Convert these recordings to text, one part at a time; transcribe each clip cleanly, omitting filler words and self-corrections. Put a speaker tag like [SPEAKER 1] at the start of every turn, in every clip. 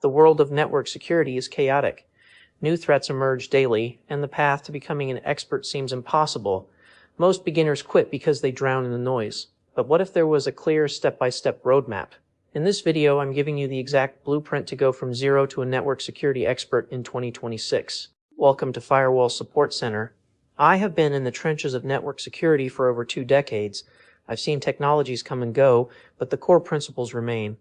[SPEAKER 1] The world of network security is chaotic. New threats emerge daily, and the path to becoming an expert seems impossible. Most beginners quit because they drown in the noise. But what if there was a clear step-by-step roadmap? In this video, I'm giving you the exact blueprint to go from zero to a network security expert in 2026. Welcome to Firewall Support Center. I have been in the trenches of network security for over 2 decades. I've seen technologies come and go, but the core principles remain.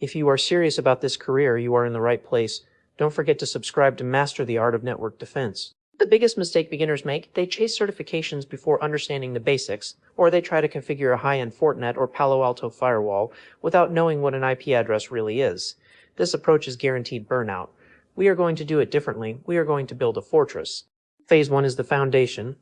[SPEAKER 1] If you are serious about this career, you are in the right place. Don't forget to subscribe to master the art of network defense. The biggest mistake beginners make, they chase certifications before understanding the basics, or they try to configure a high-end Fortinet or Palo Alto firewall without knowing what an IP address really is. This approach is guaranteed burnout. We are going to do it differently. We are going to build a fortress. Phase 1 is the foundation.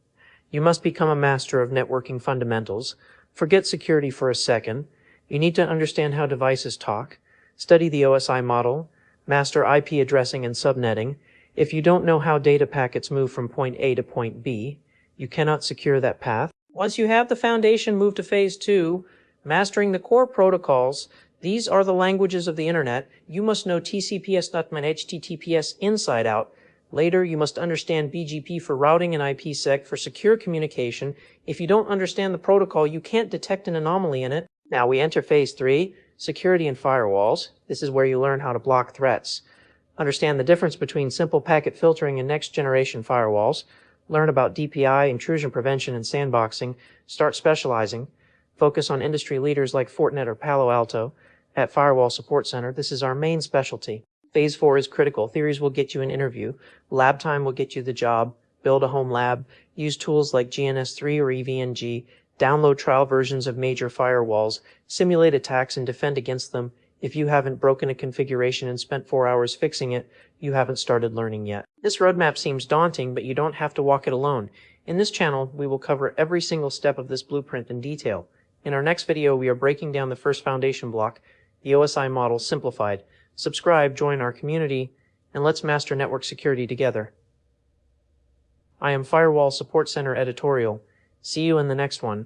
[SPEAKER 1] You must become a master of networking fundamentals. Forget security for a second. You need to understand how devices talk. Study the OSI model. Master IP addressing and subnetting. If you don't know how data packets move from point A to point B, you cannot secure that path. Once you have the foundation, move to phase 2, mastering the core protocols. These are the languages of the internet. You must know TCP/SNAT and HTTPS inside out. Later, you must understand BGP for routing and IPsec for secure communication. If you don't understand the protocol, you can't detect an anomaly in it. Now we enter phase 3, security and firewalls. This is where you learn how to block threats. Understand the difference between simple packet filtering and next-generation firewalls. Learn about DPI, intrusion prevention, and sandboxing. Start specializing. Focus on industry leaders like Fortinet or Palo Alto. At Firewall Support Center, this is our main specialty. Phase 4 is critical. Theories will get you an interview. Lab time will get you the job. Build a home lab. Use tools like GNS3 or EVNG. Download trial versions of major firewalls. Simulate attacks and defend against them. If you haven't broken a configuration and spent 4 hours fixing it, you haven't started learning yet. This roadmap seems daunting, but you don't have to walk it alone. In this channel, we will cover every single step of this blueprint in detail. In our next video, we are breaking down the first foundation block, the OSI model simplified. Subscribe, join our community, and let's master network security together. I am Firewall Support Center Editorial. See you in the next one.